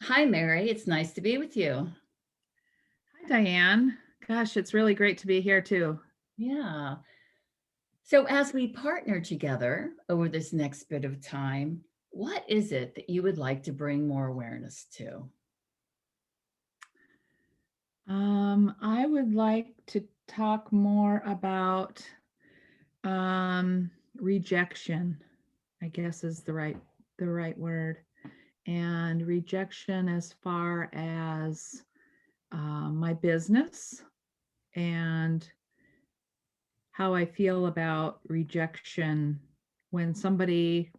Hi, Mary. It's nice to be with you. Hi, Diane. Gosh, it's really great to be here too. Yeah. So, as we partner together over this next bit of time, what is it that you would like to bring more awareness to? I would like to talk more about rejection, I guess is the right word. And rejection as far as my business and how I feel about rejection when somebody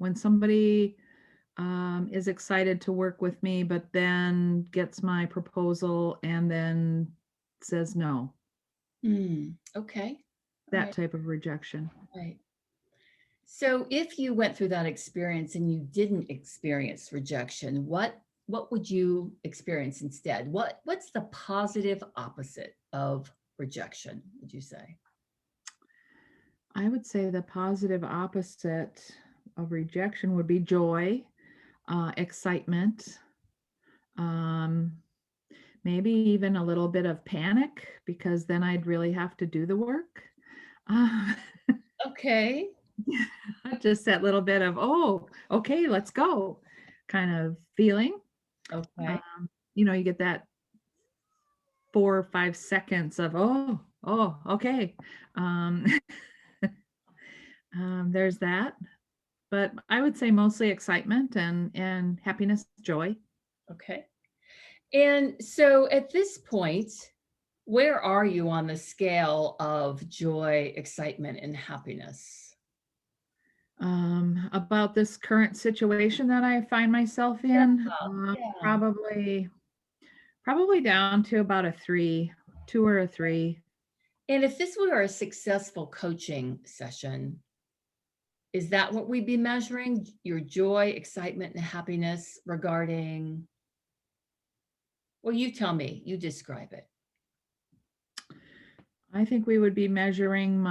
is excited to work with me, but then gets my proposal and then says no, Okay. All that right. type of rejection. Right. So, if you went through that experience and you didn't experience rejection, what would you experience instead? What's the positive opposite of rejection, would you say? I would say the positive opposite of rejection would be joy, excitement, um, maybe even a little bit of panic because then I'd really have to do the work. Uh, Okay. just that little bit of, oh, okay, let's go kind of feeling. Okay. You get that 4 or 5 seconds of okay. um, there's that, but I would say mostly excitement and happiness, joy. Okay. And so at this point, where are you on the scale of joy, excitement, and happiness? About this current situation that I find myself Yeah, in, yeah. probably down to about a 3, 2 or a 3. And if this were a successful coaching session, is that what we'd be measuring? Your joy, excitement, and happiness regarding, well, you tell me, you describe it. I think we would be measuring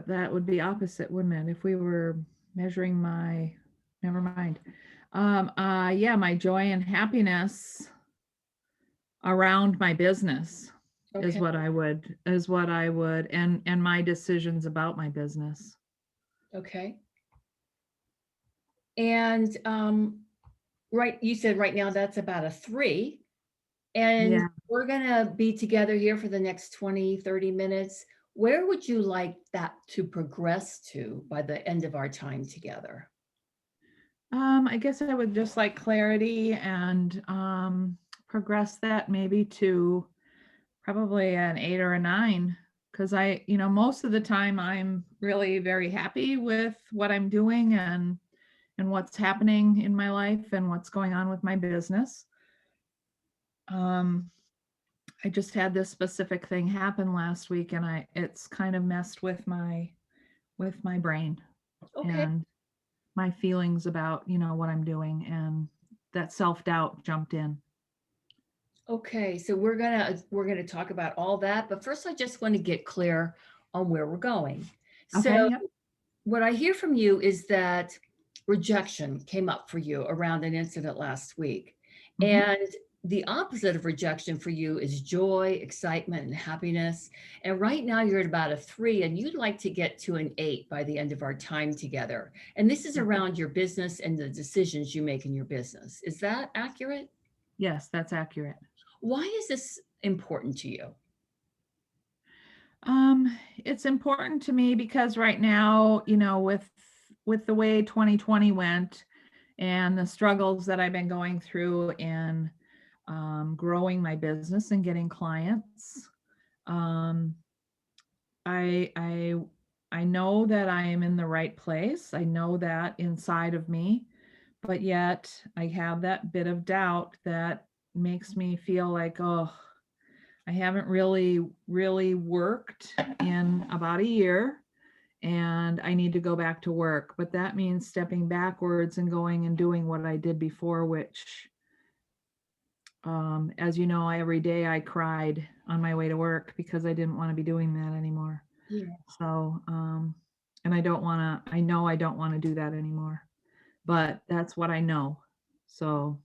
that would be opposite, wouldn't it? If we were measuring never mind. Yeah, my joy and happiness around my business is Okay. what I would and my decisions about my business. Okay. And right, you said right now that's about a 3. And Yeah. we're gonna be together here for the next 20, 30 minutes. Where would you like that to progress to by the end of our time together? I guess I would just like clarity and progress that maybe to probably an 8 or a 9 because most of the time I'm really very happy with what I'm doing and what's happening in my life and what's going on with my business. Um, I just had this specific thing happen last week and it's kind of messed with my brain Okay. and my feelings about, what I'm doing, and that self-doubt jumped in. Okay, so we're gonna talk about all that, but first I just want to get clear on where we're going. Okay, So yep. what I hear from you is that rejection came up for you around an incident last week. Mhm. And the opposite of rejection for you is joy, excitement, and happiness. And right now you're at about a 3, and you'd like to get to an 8 by the end of our time together. And this is Yeah. around your business and the decisions you make in your business. Is that accurate? Yes, that's accurate. Why is this important to you? It's important to me because right now, with the way 2020 went and the struggles that I've been going through in growing my business and getting clients, um, I I know that I am in the right place. I know that inside of me, but yet I have that bit of doubt that makes me feel like, oh, I haven't really worked in about a year and I need to go back to work. But that means stepping backwards and going and doing what I did before, which, as you know, every day I cried on my way to work because I didn't want to be doing that anymore. Yeah. So, and I know I don't want to do that anymore. but that's what I know. So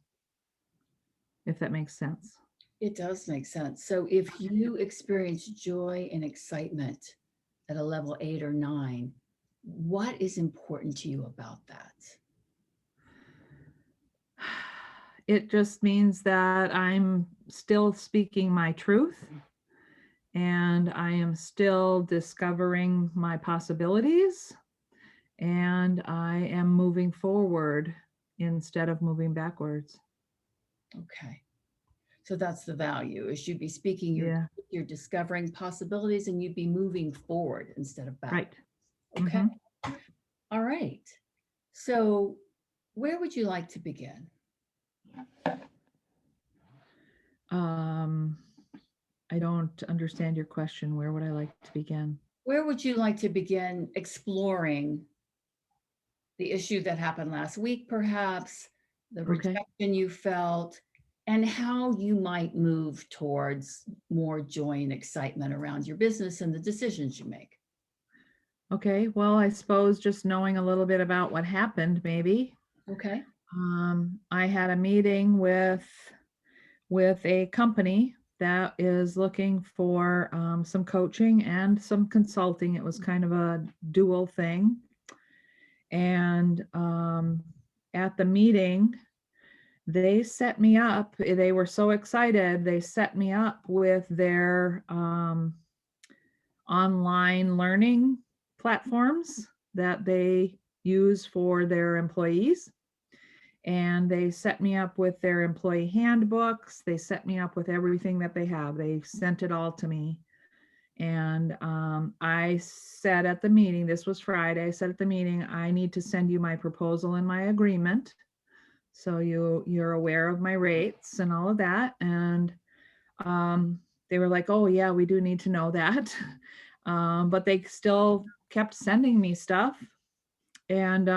if that makes sense. It does make sense. So if you experience joy and excitement at a level 8 or 9, what is important to you about that? It just means that I'm still speaking my truth and I am still discovering my possibilities and I am moving forward instead of moving backwards. Okay. So that's the value, is you'd be speaking your Yeah, truth, you're discovering possibilities, and you'd be moving forward instead of back. right. Okay. All right. So where would you like to begin? I don't understand your question. Where would I like to begin? Where would you like to begin exploring the issue that happened last week, perhaps, the Okay. rejection you felt, and how you might move towards more joy and excitement around your business and the decisions you make? Okay. Well, I suppose just knowing a little bit about what happened, maybe. Okay. I had a meeting with a company that is looking for some coaching and some consulting. It was kind of a dual thing. And at the meeting, they set me up. They were so excited. They set me up with their online learning platforms that they use for their employees. And they set me up with their employee handbooks. They set me up with everything that they have. They sent it all to me. And I said at the meeting, this was Friday, I said at the meeting, I need to send you my proposal and my agreement. So you're aware of my rates and all of that. And they were like, oh yeah, we do need to know that. But they still kept sending me stuff. And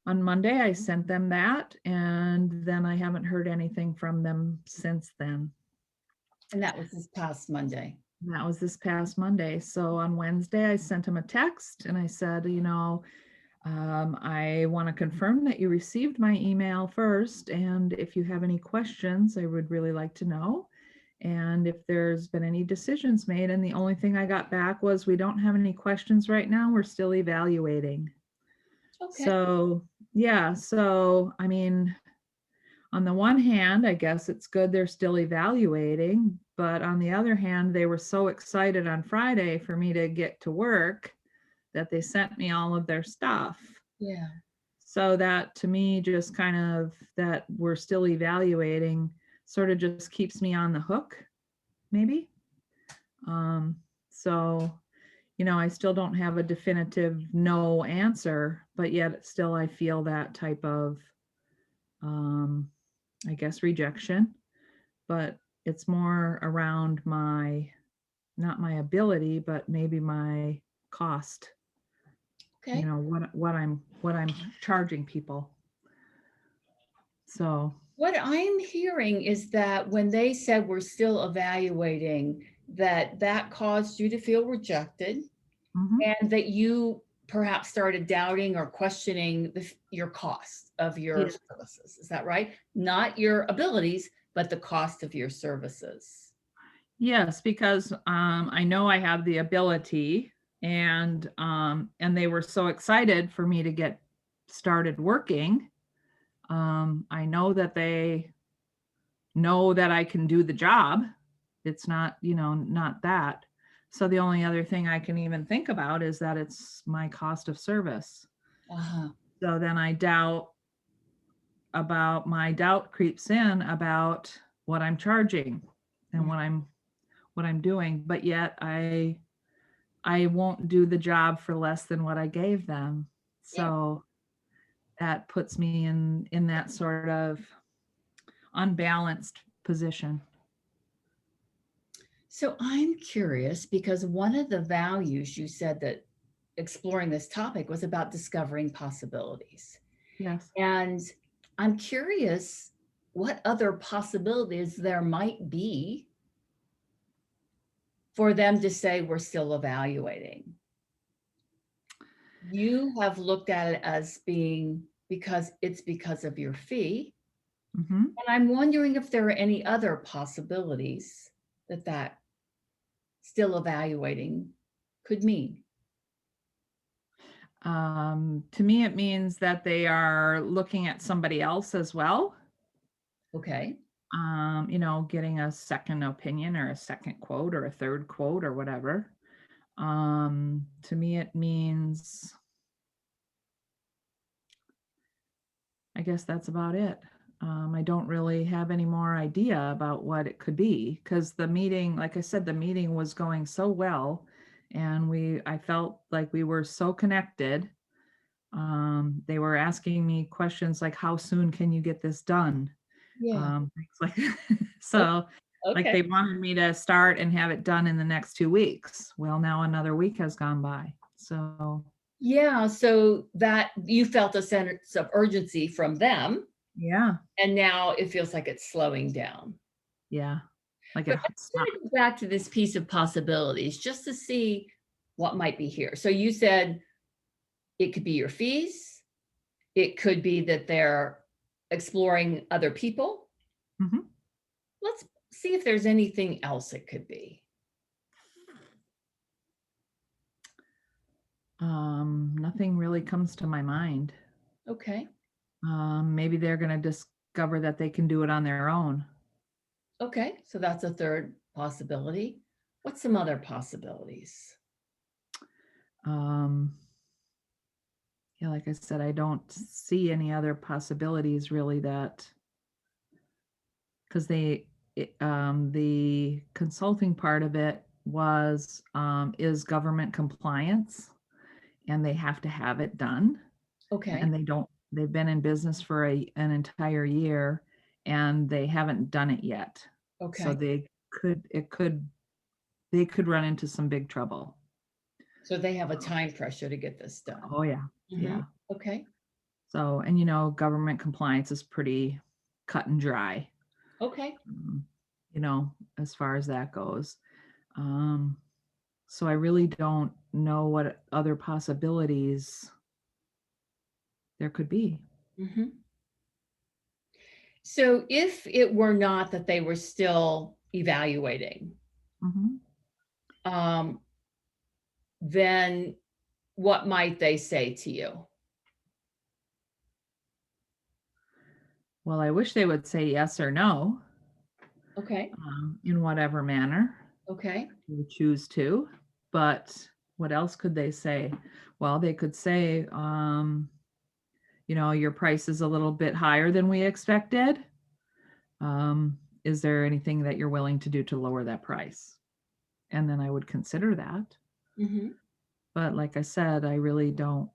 on Monday, I sent them that, and then I haven't heard anything from them since then. And that was this past Monday. That was this past Monday. So on Wednesday, I sent them a text and I said, I want to confirm that you received my email first. And if you have any questions, I would really like to know. And if there's been any decisions made. And the only thing I got back was, we don't have any questions right now. We're still evaluating. Okay. So, yeah. So, I mean, on the one hand, I guess it's good they're still evaluating. But on the other hand, they were so excited on Friday for me to get to work that they sent me all of their stuff. Yeah. So that to me, just kind of that we're still evaluating sort of just keeps me on the hook, maybe. So, I still don't have a definitive no answer, but yet still I feel that type of, I guess, rejection. But it's more around not my ability, but maybe my cost. Okay. What I'm charging people. So What I'm hearing is that when they said we're still evaluating, that caused you to feel rejected, and that you perhaps started doubting or questioning your cost of your yeah. services. Is that right? Not your abilities, but the cost of your services. Yes, because I know I have the ability, and they were so excited for me to get started working. I know that they know that I can do the job. It's not, not that. So the only other thing I can even think about is that it's my cost of service. Uh-huh. So then my doubt creeps in about what I'm charging and what I'm doing, but yet I won't do the job for less than what I gave them. So that puts me in that sort of unbalanced position. So I'm curious, because one of the values you said that exploring this topic was about discovering possibilities. Yes. And I'm curious what other possibilities there might be for them to say we're still evaluating. You have looked at it as being because of your fee. Mm-hmm. And I'm wondering if there are any other possibilities that still evaluating could mean. To me, it means that they are looking at somebody else as well. Okay. Getting a second opinion or a second quote or a third quote or whatever. To me, it means, I guess that's about it. I don't really have any more idea about what it could be because the meeting, like I said, the meeting was going so well, and I felt like we were so connected. They were asking me questions like, "How soon can you get this done?" Yeah. Things like so. Like Okay. they wanted me to start and have it done in the next 2 weeks. Well, now another week has gone by. So, Yeah. So that you felt a sense of urgency from them, yeah. and now it feels like it's slowing down. Yeah. Like But it I just stopped. want to go back to this piece of possibilities just to see what might be here. So you said it could be your fees. It could be that they're exploring other people. Mhm. Let's see if there's anything else it could be. Nothing really comes to my mind. Okay. Maybe they're going to discover that they can do it on their own. Okay. So that's a third possibility. What's some other possibilities? Um, yeah, like I said, I don't see any other possibilities really because the consulting part of it is government compliance, and they have to have it done, Okay. and they've been in business for an entire year, and they haven't done it yet. So Okay. they could run into some big trouble. So they have a time pressure to get this done. Oh yeah. Mhm. Yeah. Okay. So, and government compliance is pretty cut and dry, Okay. um, as far as that goes. Um, so I really don't know what other possibilities there could be. Mhm. So if it were not that they were still evaluating, Mhm. um, then what might they say to you? Well, I wish they would say yes or no, Okay. in whatever manner Okay. you choose to. But what else could they say? Well, they could say, your price is a little bit higher than we expected. Is there anything that you're willing to do to lower that price? And then I would consider that. Mhm. But like I said, I really don't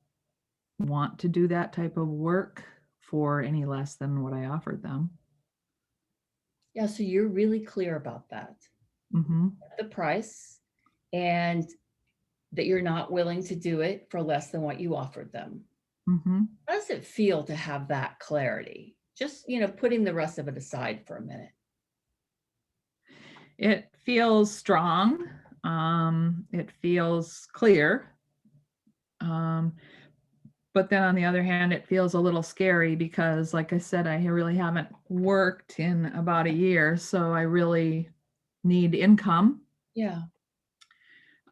want to do that type of work for any less than what I offered them. Yeah, so you're really clear about that. Hmm. The price and that you're not willing to do it for less than what you offered them. Hmm. How does it feel to have that clarity? Just, putting the rest of it aside for a minute. It feels strong. It feels clear. Um, but then on the other hand, it feels a little scary because, like I said, I really haven't worked in about a year. So I really need income. Yeah.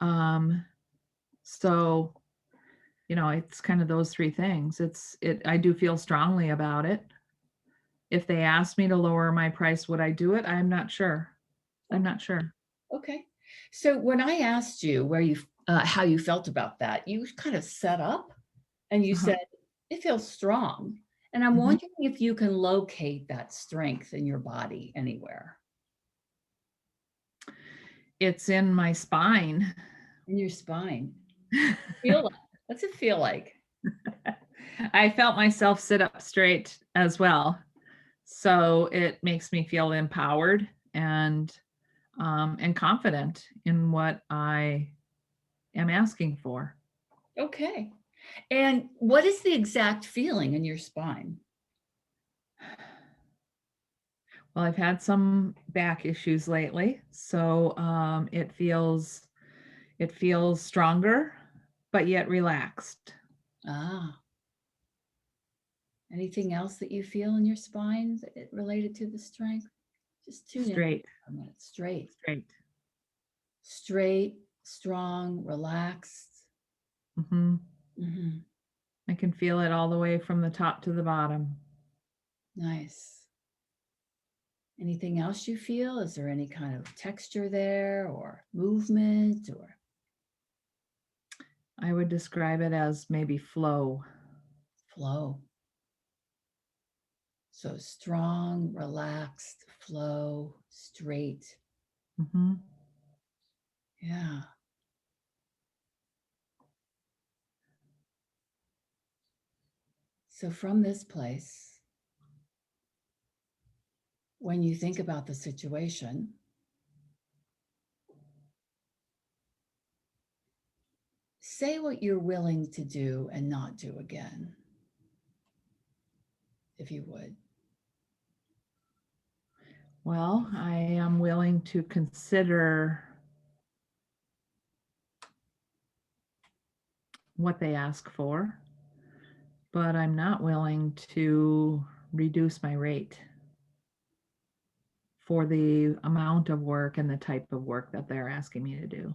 Um, so, it's kind of those three things. I do feel strongly about it. If they asked me to lower my price, would I do it? I'm not sure. I'm Okay. not sure. Okay. So when I asked you how you felt about that, you kind of set up and you Uh-huh. said it feels strong. And I'm Mhm. wondering if you can locate that strength in your body anywhere. It's in my spine. In your spine. Feel like. What's it feel like? I felt myself sit up straight as well. So it makes me feel empowered and confident in what I am asking for. Okay. And what is the exact feeling in your spine? Well, I've had some back issues lately, so it feels stronger, but yet relaxed. Ah, Anything else that you feel in your spine related to the strength? Just tune in Straight, for a minute. Straight, straight. straight, strong, relaxed. Hmm. Hmm. I can feel it all the way from the top to the bottom. Nice. Anything else you feel? Is there any kind of texture there or movement or I would describe it as maybe flow. flow? So strong, relaxed, flow, straight. Hmm. Yeah. So from this place, when you think about the situation, say what you're willing to do and not do again, if you would. Well, I am willing to consider what they ask for, but I'm not willing to reduce my rate for the amount of work and the type of work that they're asking me to do.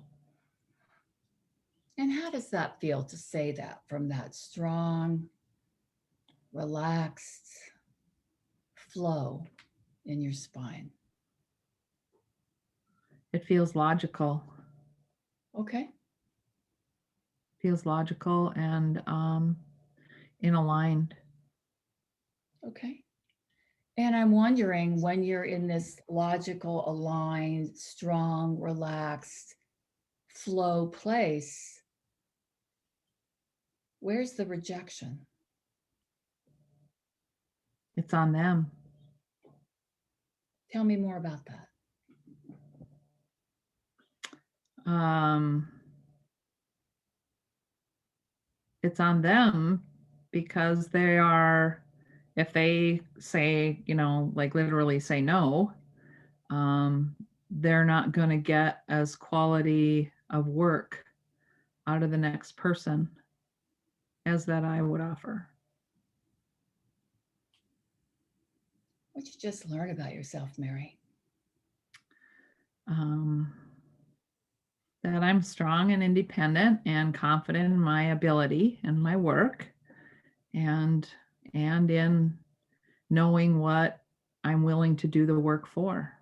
And how does that feel to say that from that strong, relaxed flow in your spine? It feels logical. Okay. Feels logical and in aligned. Okay. And I'm wondering when you're in this logical, aligned, strong, relaxed flow place, where's the rejection? It's on them. Tell me more about that. Um, it's on them because they are, if they say, like literally say no, they're not going to get as quality of work out of the next person as that I would offer. What'd you just learn about yourself, Mary? Um, that I'm strong and independent and confident in my ability and my work, and in knowing what I'm willing to do the work for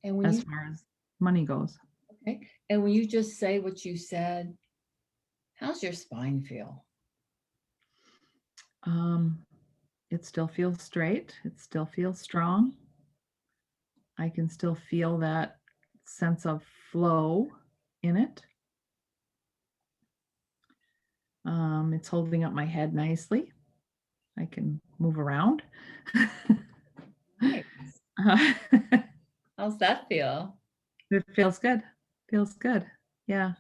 And when as you far as money goes. okay, and when you just say what you said, how's your spine feel? Um, it still feels straight. It still feels strong. I can still feel that sense of flow in it. It's holding up my head nicely. I can move around. Nice. How's that feel? It feels good. Feels good. Yeah.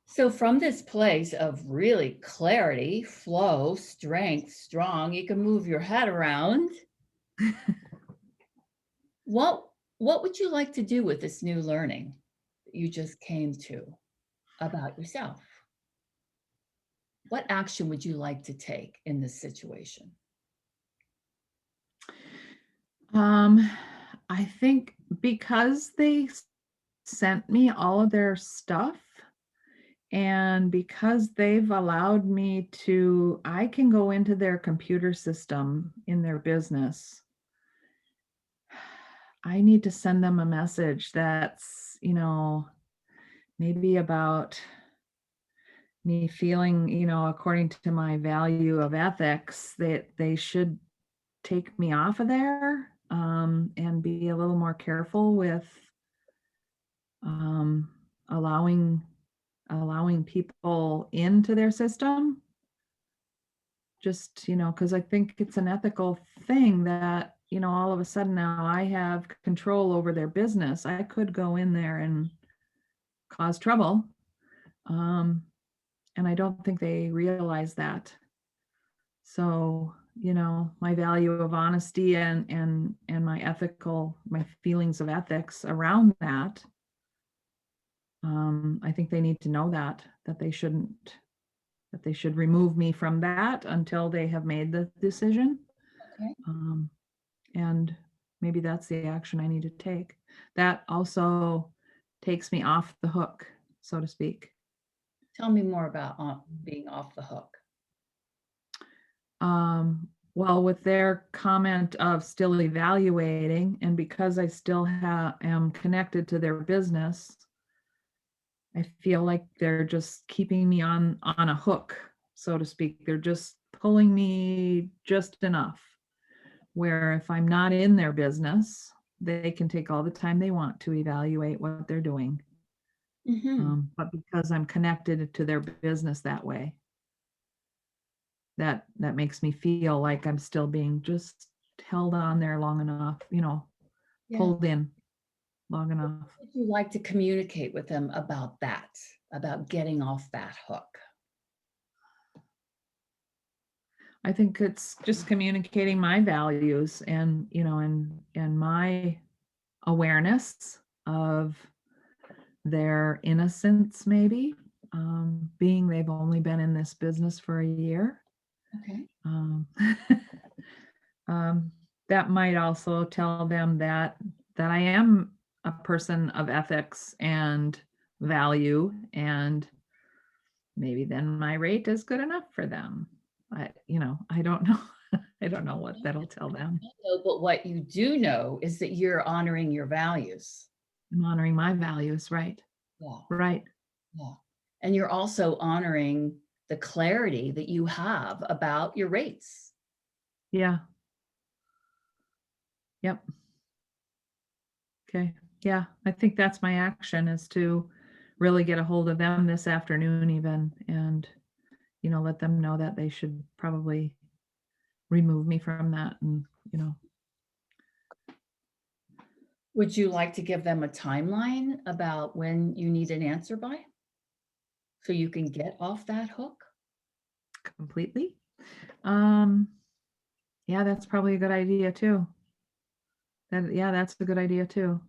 So, from this place of really clarity, flow, strength, strong, you can move your head around. What would you like to do with this new learning that you just came to about yourself? What action would you like to take in this situation? I think because they sent me all of their stuff and because they've allowed me to, I can go into their computer system in their business. I need to send them a message that's, maybe about me feeling, according to my value of ethics, that they should take me off of there, and be a little more careful with um, allowing people into their system. Just, because I think it's an ethical thing that, all of a sudden now I have control over their business. I could go in there and cause trouble. And I don't think they realize that. So, my value of honesty and my feelings of ethics around that. I think they need to know that they shouldn't that they should remove me from that until they have made the decision. Okay. And maybe that's the action I need to take. That also takes me off the hook, so to speak. Tell me more about being off the hook. Well, with their comment of still evaluating, and because I still am connected to their business, I feel like they're just keeping me on a hook, so to speak. They're just pulling me just enough where if I'm not in their business, they can take all the time they want to evaluate what they're doing. But because I'm connected to their business that way, that makes me feel like I'm still being just held on there long enough, Yeah. pulled in long enough. Would you like to communicate with them about that, about getting off that hook? I think it's just communicating my values and, and my awareness of their innocence, maybe, being they've only been in this business for a year. Okay. That might also tell them that I am a person of ethics and value, and maybe then my rate is good enough for them. I don't know. I don't know what that'll tell them. No, but what you do know is that you're honoring your values. I'm honoring my values, right? Yeah. Right. Yeah. And you're also honoring the clarity that you have about your rates. Yeah. Yep. Okay. Yeah. I think that's my action, is to really get a hold of them this afternoon even, and, let them know that they should probably remove me from that. And, Would you like to give them a timeline about when you need an answer by? So you can get off that hook? completely. Yeah, that's probably a good idea too. That's a good idea too.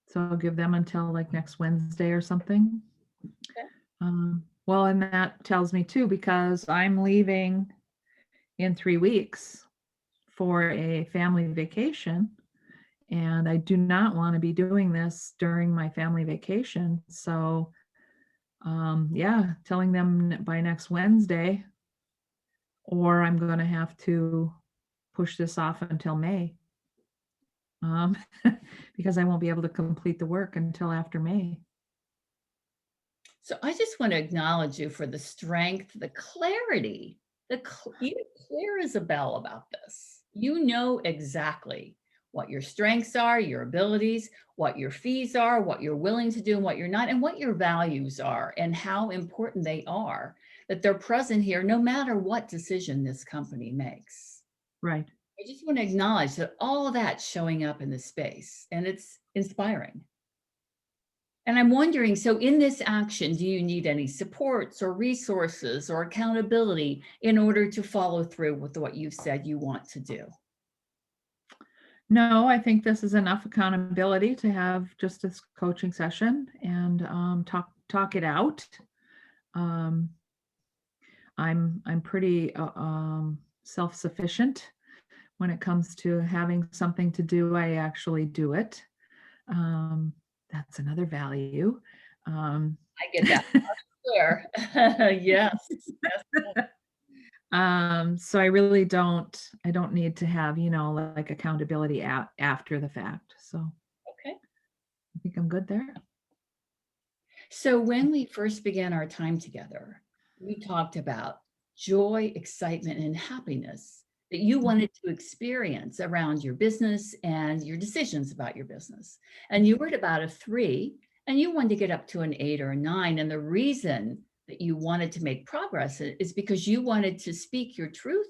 So I'll give them until like next Wednesday or something. Okay. Well, and that tells me too, because I'm leaving in 3 weeks for a family vacation, and I do not want to be doing this during my family vacation. So, yeah, telling them by next Wednesday, or I'm going to have to push this off until May, because I won't be able to complete the work until after May. So I just want to acknowledge you for the strength, the clarity, you're clear as a bell about this. You know exactly what your strengths are, your abilities, what your fees are, what you're willing to do and what you're not, and what your values are and how important they are, that they're present here no matter what decision this company makes. Right. I just want to acknowledge that all of that's showing up in the space, and it's inspiring. And I'm wondering, so in this action, do you need any supports or resources or accountability in order to follow through with what you said you want to do? No, I think this is enough accountability to have just this coaching session and talk it out. I'm pretty self-sufficient when it comes to having something to do. I actually do it. That's another value. I get that. Clear. Yes. So I really don't need to have, like accountability after the fact. So Okay. I think I'm good there. So when we first began our time together, we talked about joy, excitement, and happiness that you wanted to experience around your business and your decisions about your business. And you were at about a 3, and you wanted to get up to an 8 or a 9. And the reason that you wanted to make progress is because you wanted to speak your truth,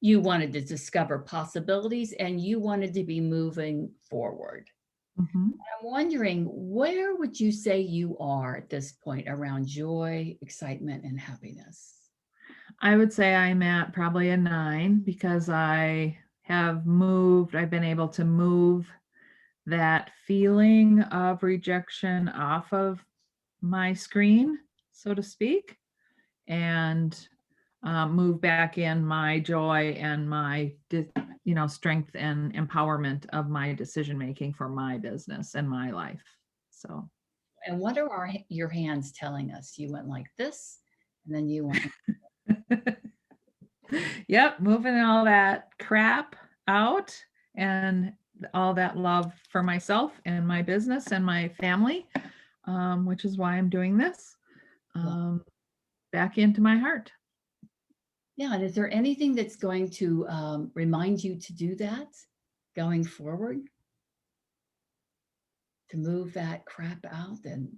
you wanted to discover possibilities, and you wanted to be moving forward. Mm-hmm. I'm wondering, where would you say you are at this point around joy, excitement, and happiness? I would say I'm at probably a 9, because I've been able to move that feeling of rejection off of my screen, so to speak. and move back in my joy and my, strength and empowerment of my decision making for my business and my life. So, And what are your hands telling us? You went like this, and then you went. yep, moving all that crap out and all that love for myself and my business and my family, which is why I'm doing this, back into my heart. Yeah, and is there anything that's going to remind you to do that going forward? To move that crap out and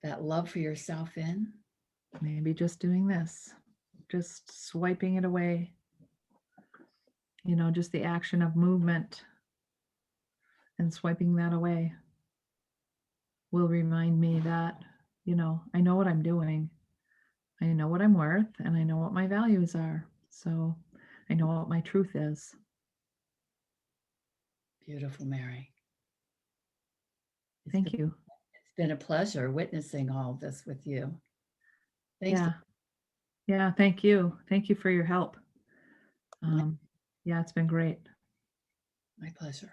that love for yourself in? Maybe just doing this, just swiping it away. Just the action of movement and swiping that away will remind me that, I know what I'm doing. I know what I'm worth, and I know what my values are. So I know what my truth is. Beautiful, Mary. Thank you. It's been a pleasure witnessing all of this with you. Thanks. Yeah, thank you. Thank you for your help. Yeah, it's been great. My pleasure.